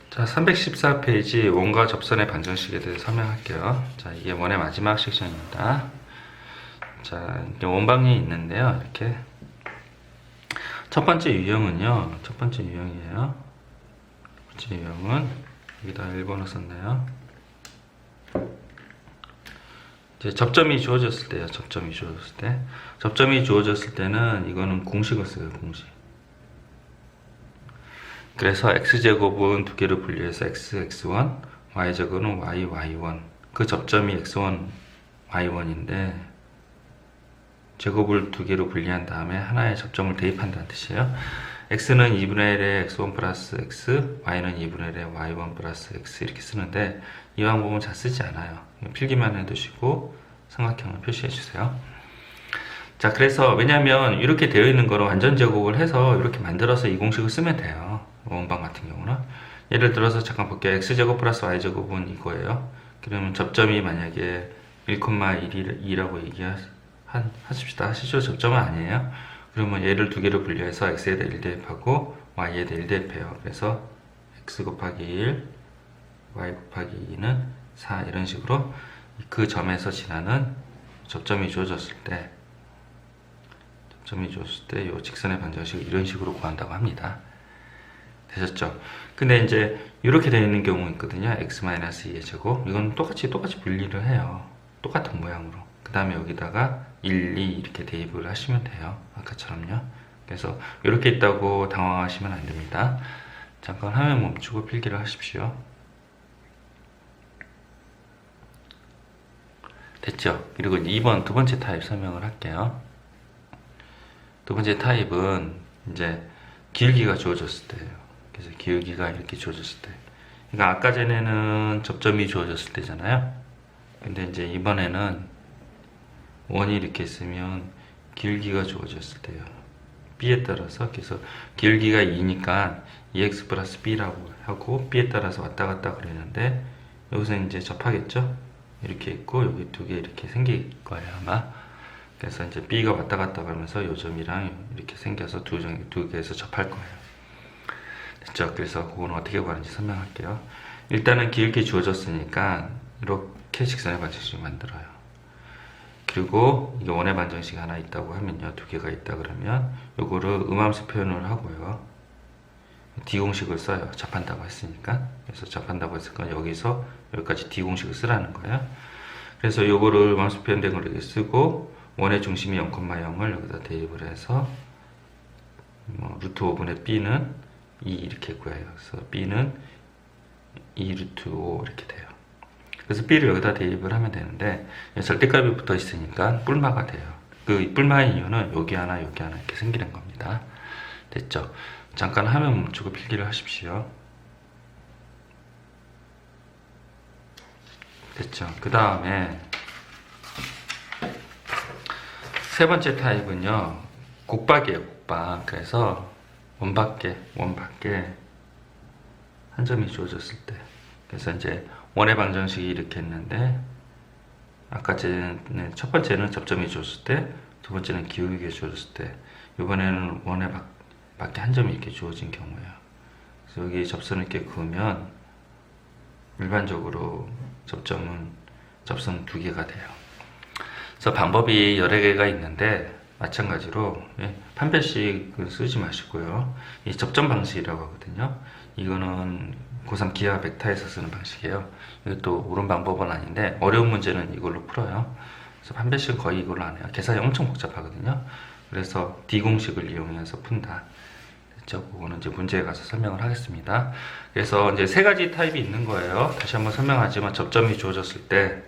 자, 314페이지 원과 접선의 방정식에 대해서 설명할게요. 자, 이게 원의 마지막 섹션입니다. 자, 이제 원방이 있는데요. 이렇게 첫 번째 유형은요. 첫 번째 유형이에요. 첫 번째 유형은 여기다 1번을 썼네요. 이제 접점이 주어졌을 때요. 접점이 주어졌을 때. 접점이 주어졌을 때는 이거는 공식을 써요. 공식. 그래서 x제곱은 두 개로 분리해서 x1, y제곱은 y1. 그 접점이 x1, y1인데 제곱을 두 개로 분리한 다음에 하나의 접점을 대입한다는 뜻이에요. x는 2분의 1의 x1 플러스 x, y는 2분의 1의 y1 플러스 x 이렇게 쓰는데 이 방법은 잘 쓰지 않아요. 필기만 해두시고 삼각형을 표시해 주세요. 자, 그래서 왜냐면 이렇게 되어 있는 거를 완전 제곱을 해서 이렇게 만들어서 이 공식을 쓰면 돼요. 원방 같은 경우는 예를 들어서 잠깐 볼게요. x제곱 플러스 y제곱은 이거예요. 그러면 접점이 만약에 1,1이라고 얘기하십시다. 실제로 접점은 아니에요. 그러면 얘를 두 개로 분리해서 x에다 1 대입하고 y에다 1 대입해요. 그래서 x 곱하기 1, y 곱하기 2는 4 이런 식으로 그 점에서 지나는 접점이 주어졌을 때 이 직선의 방정식을 이런 식으로 구한다고 합니다. 되셨죠? 근데 이제 이렇게 되어 있는 경우 있거든요. x-2의 제곱. 이건 똑같이 분리를 해요. 똑같은 모양으로. 그 다음에 여기다가 1, 2 이렇게 대입을 하시면 돼요. 아까처럼요. 그래서 이렇게 있다고 당황하시면 안 됩니다. 잠깐 화면 멈추고 필기를 하십시오. 됐죠? 그리고 2번 두 번째 타입 설명을 할게요. 두 번째 타입은 이제 기울기가 주어졌을 때예요. 그래서 기울기가 이렇게 주어졌을 때. 그러니까 아까 전에는 접점이 주어졌을 때잖아요. 근데 이제 이번에는 원이 이렇게 있으면 기울기가 주어졌을 때요. B에 따라서 그래서 기울기가 2니까 2x 플러스 B라고 하고 B에 따라서 왔다 갔다 그러는데 여기서 이제 접하겠죠? 이렇게 있고 여기 두 개 이렇게 생길 거예요 아마. 그래서 이제 B가 왔다 갔다 가면서 요 점이랑 이렇게 생겨서 두 개에서 접할 거예요. 됐죠? 그래서 그건 어떻게 구하는지 설명할게요. 일단은 기울기 주어졌으니까 이렇게 직선의 방정식을 만들어요. 그리고 이게 원의 방정식이 하나 있다고 하면요. 두 개가 있다 그러면 요거를 음함수 표현을 하고요. D 공식을 써요. 접한다고 했으니까. 그래서 접한다고 했으니까 여기서 여기까지 D 공식을 쓰라는 거예요. 그래서 요거를 음함수 표현된 걸 이렇게 쓰고 원의 중심이 0,0을 여기다 대입을 해서 루트 5분의 b는 2 이렇게 구해요. 그래서 b는 2 루트 5 이렇게 돼요. 그래서 b를 여기다 대입을 하면 되는데 절대값이 붙어 있으니까 뿔마가 돼요. 그 뿔마의 이유는 여기 하나 이렇게 생기는 겁니다. 됐죠? 잠깐 화면 멈추고 필기를 하십시오. 됐죠? 그 다음에 세 번째 타입은요, 곱박이에요, 곱박. 그래서 원 밖에 한 점이 주어졌을 때. 그래서 이제 원의 방정식이 이렇게 했는데, 아까 첫 번째는 접점이 주어졌을 때, 두 번째는 기울기가 주어졌을 때, 이번에는 원의 밖에 한 점이 이렇게 주어진 경우예요. 그래서 여기 접선을 이렇게 그으면, 일반적으로 접선 두 개가 돼요. 그래서 방법이 여러 개가 있는데 마찬가지로 판별식을 쓰지 마시고요. 이 접점 방식이라고 하거든요. 이거는 고3 기하 벡터에서 쓰는 방식이에요. 이것도 옳은 방법은 아닌데 어려운 문제는 이걸로 풀어요. 그래서 판별식은 거의 이걸로 안 해요. 계산이 엄청 복잡하거든요. 그래서 D 공식을 이용해서 푼다. 됐죠? 그거는 이제 문제에 가서 설명을 하겠습니다. 그래서 이제 세 가지 타입이 있는 거예요. 다시 한번 설명하지만 접점이 주어졌을 때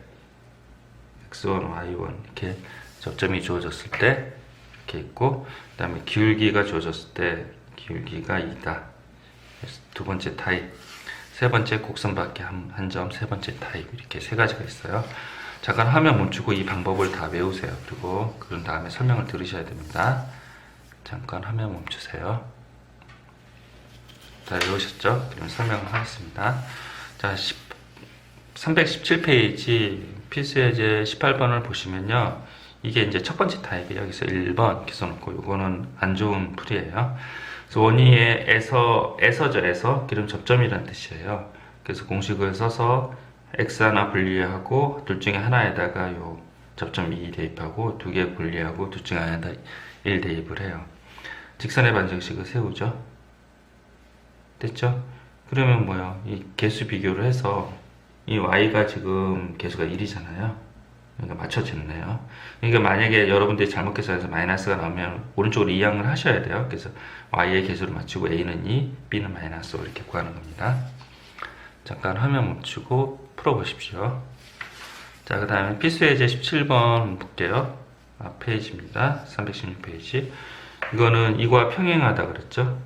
x1, y1 이렇게 접점이 주어졌을 때 이렇게 있고, 그 다음에 기울기가 주어졌을 때 기울기가 2다. 두 번째 타입, 세 번째 곡선 밖에 한 점, 세 번째 타입 이렇게 세 가지가 있어요. 잠깐 화면 멈추고 이 방법을 다 외우세요. 그리고 그런 다음에 설명을 들으셔야 됩니다. 잠깐 화면 멈추세요. 다 외우셨죠? 그럼 설명을 하겠습니다. 자, 317페이지 필수예제 18번을 보시면요. 이게 이제 첫 번째 타입이 여기서 1번 이렇게 써놓고, 요거는 안 좋은 풀이에요. 그래서 원위에 에서죠. 기름 접점이라는 뜻이에요. 그래서 공식을 써서 x 하나 분리하고 둘 중에 하나에다가 요 접점 2 대입하고 두 개 분리하고 둘 중에 하나에다 1 대입을 해요. 직선의 반정식을 세우죠. 됐죠? 그러면 뭐야? 이 개수 비교를 해서 이 y가 지금 개수가 1이잖아요. 그러니까 맞춰졌네요. 그러니까 만약에 여러분들이 잘못 계산해서 마이너스가 나오면 오른쪽으로 이항을 하셔야 돼요. 그래서 y의 개수를 맞추고 a는 2, b는 마이너스 5 이렇게 구하는 겁니다. 잠깐 화면 멈추고 풀어보십시오. 자, 그 다음에 필수예제 17번 볼게요. 앞 페이지입니다. 316페이지. 이거는 이거와 평행하다 그랬죠.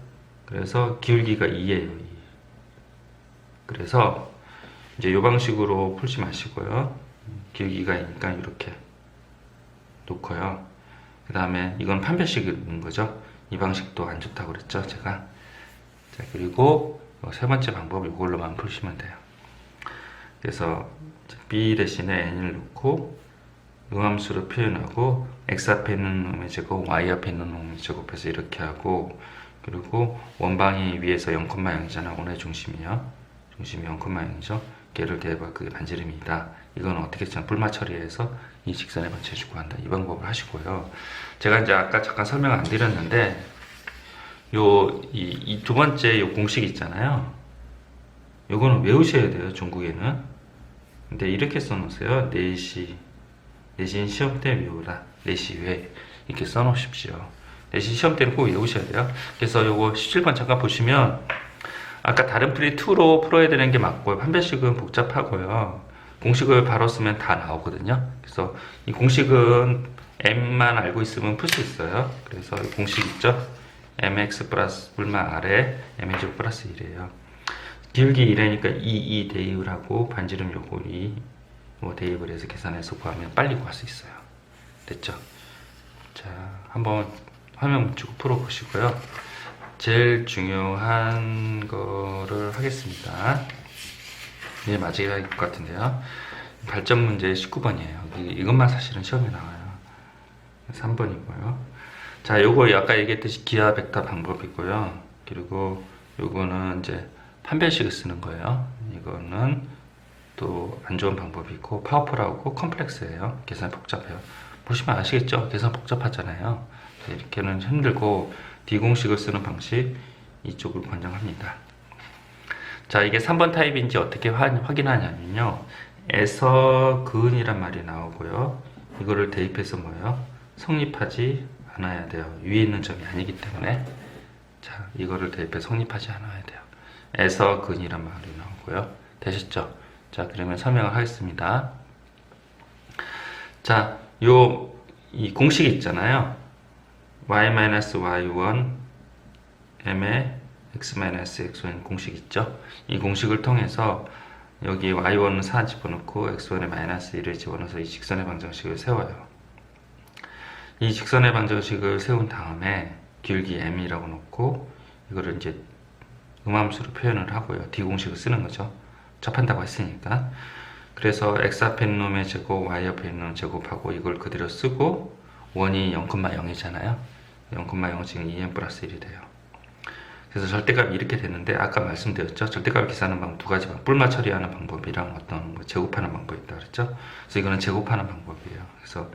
그래서 기울기가 2예요. 2. 그래서 이제 이 방식으로 풀지 마시고요. 기울기가 2니까 이렇게 놓고요. 그 다음에 이건 판별식인 거죠. 이 방식도 안 좋다고 그랬죠, 제가. 자, 그리고 세 번째 방법 이걸로만 푸시면 돼요. 그래서 b 대신에 n을 놓고 음함수로 표현하고 x 앞에 있는 놈의 제곱, y 앞에 있는 놈의 제곱해서 이렇게 하고, 그리고 원방이 위에서 0,0이잖아. 원의 중심이요. 중심이 0,0이죠. 걔를 대입하고 그게 반지름이다. 이건 어떻게 했잖아. 불마 처리해서 이 직선에 맞춰서 구한다. 이 방법을 하시고요. 제가 이제 아까 잠깐 설명 안 드렸는데 이 두 번째 요 공식 있잖아요. 요거는 외우셔야 돼요. 중국에는. 근데 이렇게 써놓으세요. 4시 시험 때 외우라. 4시 외 이렇게 써놓으십시오. 4시 시험 때는 꼭 외우셔야 돼요. 그래서 요거 17번 잠깐 보시면 아까 다른 풀이 2로 풀어야 되는 게 맞고요. 판별식은 복잡하고요. 공식을 바로 쓰면 다 나오거든요. 그래서 이 공식은 m만 알고 있으면 풀 수 있어요. 그래서 이 공식 있죠? mx 플러스 불마 아래 mx 플러스 1이에요. 기울기 1이니까 2 대입을 하고 반지름 요거 2 대입을 해서 계산해서 구하면 빨리 구할 수 있어요. 됐죠? 자, 한번 화면 멈추고 풀어보시고요. 제일 중요한 거를 하겠습니다. 이게 맞아야 할 것 같은데요. 발전 문제 19번이에요. 이것만 사실은 시험에 나와요. 3번이고요. 자, 요거 아까 얘기했듯이 기하 벡터 방법이고요. 그리고 요거는 이제 판별식을 쓰는 거예요. 이거는 또 안 좋은 방법이 있고 파워풀하고 컴플렉스예요. 계산 복잡해요. 보시면 아시겠죠? 계산 복잡하잖아요. 이렇게는 힘들고 D공식을 쓰는 방식 이쪽을 권장합니다. 자, 이게 3번 타입인지 어떻게 확인하냐면요. 에서 근이란 말이 나오고요. 이거를 대입해서 뭐예요? 성립하지 않아야 돼요. 위에 있는 점이 아니기 때문에. 자, 이거를 대입해서 성립하지 않아야 돼요. 에서 근이란 말이 나오고요. 되셨죠? 자, 그러면 설명을 하겠습니다. 자, 이 공식이 있잖아요. y-y1 m의 x-x1 공식 있죠? 이 공식을 통해서 여기 y1은 4 집어넣고 x1에 마이너스 1을 집어넣어서 이 직선의 방정식을 세워요. 이 직선의 방정식을 세운 다음에 기울기 m이라고 놓고 이거를 이제 음함수로 표현을 하고요. D 공식을 쓰는 거죠. 접한다고 했으니까. 그래서 x 앞에 있는 놈의 제곱, y 앞에 있는 놈의 제곱하고 이걸 그대로 쓰고 원이 0,0이잖아요. 0,0은 지금 2n 플러스 1이 돼요. 그래서 절대값이 이렇게 되는데 아까 말씀드렸죠. 절대값을 계산하는 방법 두 가지 방법. 뿔마 처리하는 방법이랑 어떤 제곱하는 방법이 있다 그랬죠. 그래서 이거는 제곱하는 방법이에요. 그래서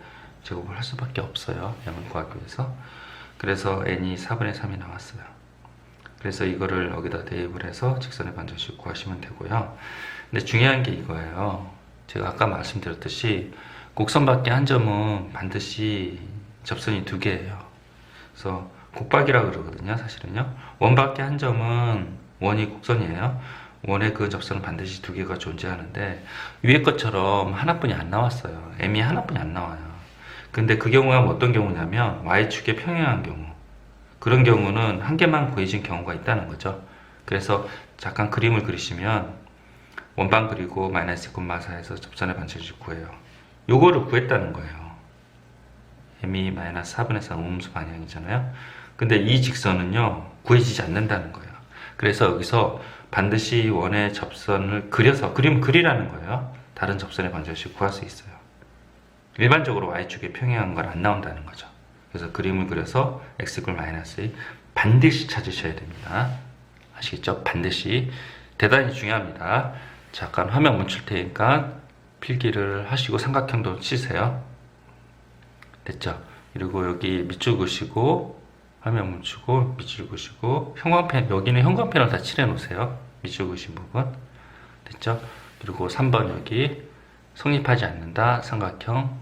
제곱을 할 수밖에 없어요. 양을 구하기 위해서. 그래서 n이 4분의 3이 나왔어요. 그래서 이거를 여기다 대입을 해서 직선의 반정식 구하시면 되고요. 근데 중요한 게 이거예요. 제가 아까 말씀드렸듯이 곡선 밖에 한 점은 반드시 접선이 두 개예요. 그래서 곡박이라 그러거든요. 사실은요. 원 밖에 한 점은 원이 곡선이에요. 원의 그 접선은 반드시 두 개가 존재하는데 위에 것처럼 하나뿐이 안 나왔어요. m이 하나뿐이 안 나와요. 근데 그 경우가 어떤 경우냐면 y축에 평행한 경우. 그런 경우는 한 개만 구해진 경우가 있다는 거죠. 그래서 잠깐 그림을 그리시면 원방 그리고 마이너스 2,4에서 접선의 반정식 구해요. 요거를 구했다는 거예요. m이 마이너스 4분의 3 음수 방향이잖아요. 근데 이 직선은요 구해지지 않는다는 거예요. 그래서 여기서 반드시 원의 접선을 그려서 그림을 그리라는 거예요. 다른 접선의 반정식 구할 수 있어요. 일반적으로 y축에 평행한 건 안 나온다는 거죠. 그래서 그림을 그려서 x 이퀄 마이너스 2 반드시 찾으셔야 됩니다. 아시겠죠? 반드시. 대단히 중요합니다. 잠깐 화면 멈출 테니까 필기를 하시고 삼각형도 치세요. 됐죠? 그리고 여기 밑줄 그으시고 화면 멈추고 밑줄 그으시고 형광펜, 여기는 형광펜을 다 칠해 놓으세요. 밑줄 그으신 부분. 됐죠? 그리고 3번 여기 성립하지 않는다 삼각형.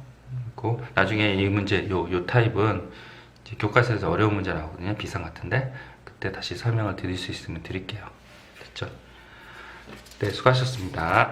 그리고 나중에 이 문제 요 타입은 이제 교과서에서 어려운 문제 나오거든요. 비상 같은데 그때 다시 설명을 드릴 수 있으면 드릴게요. 됐죠? 네, 수고하셨습니다.